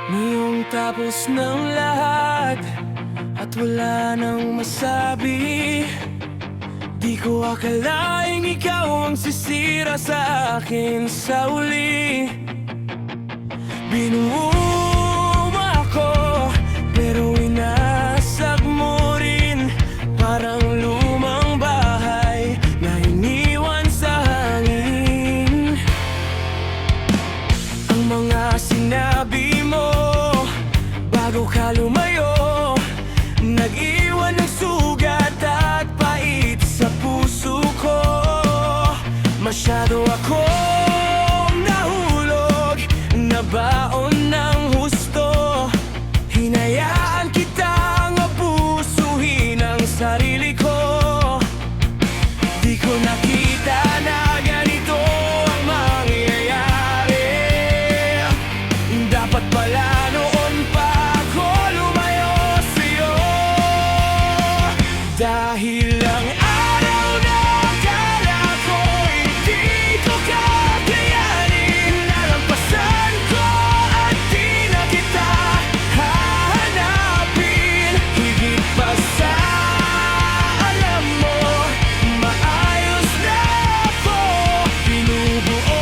Ngayong tapos ng lahat at wala nang masabi, di ko akalaing ikaw ang sisira sa akin sa uli. Binuo mo ako pero winasag mo rin, parang lumang bahay na iniwan sa hangin. Ang mga sinabi mo bago ka lumayo, nag-iwan ng sugat at pait sa puso ko. Masyado akong nahulog, nabaon ng husto. Hinayaan kitang abusuhin ang sarili ko. Di ko nakita na ganito ang mangyayari. Dapat pala noon pa ako lumayo sa'yo. Dahil lang araw na akala ko hindi ko kakayanin, nalampasan ko at di na kita hahanapin. Higit pa sa alam mo, maayos na ako. Binubuo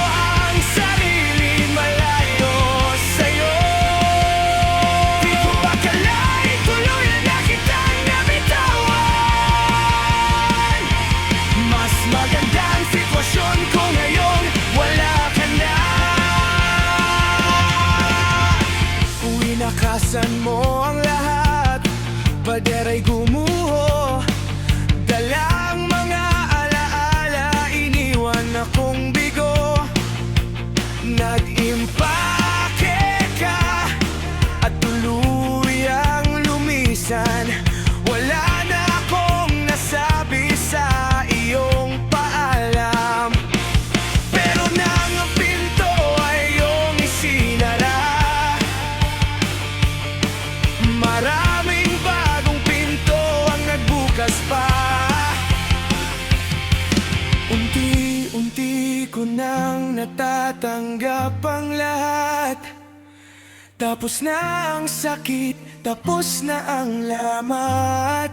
ang sarili malayo sa'yo. Di ko akalain tuluyan na kitang nabitawan. Mas maganda ang sitwasyon ko ngayon, wala ka na. Winakasan mo ang lahat, padera'y gumuho. Dalang mga alaala, iniwan akong bigo. Nag-impake ka at tuluyang lumisan. Wala na akong nasabi sa iyong paalam. Pero nang ang pinto ay iyong isinara, maraming bagong pinto ang nagbukas pa. Unti-unti ko nang natatanggap ang lahat. Tapos na ang sakit, tapos na ang lamat.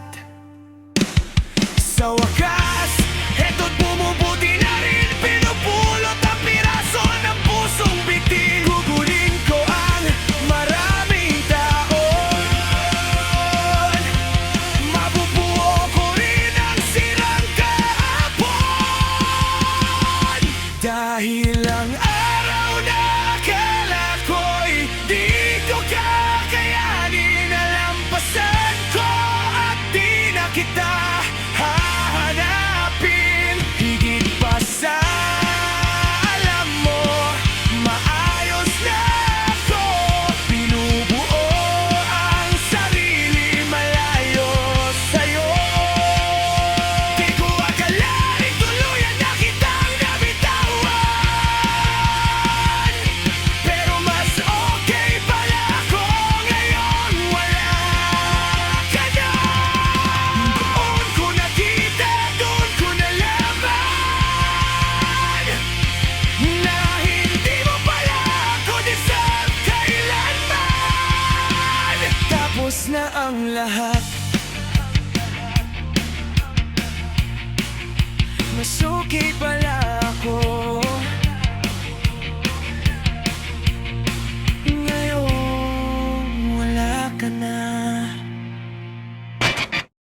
Sa wakas, eto't bumubuti na rin. Pinupulot ang piraso ng pusong bitin. Gugulin ko ang maraming taon. Mabubuo ko rin ang sirang kahapon. Dahil ang araw na akala ko'y di ko kakayanin, nalampasan ko at di na kita hahanapin. Higit pa sa alam mo, maayos na ako. Binubuo ang sarili malayo sa'yo. Di ko akalain tuluyan na kitang nabitawan. Pero mas okay pala ako ngayon, wala ka na. Doon ko nakita, doon ko nalaman na hindi mo pala ako deserve kailanman. Tapos na ang lahat.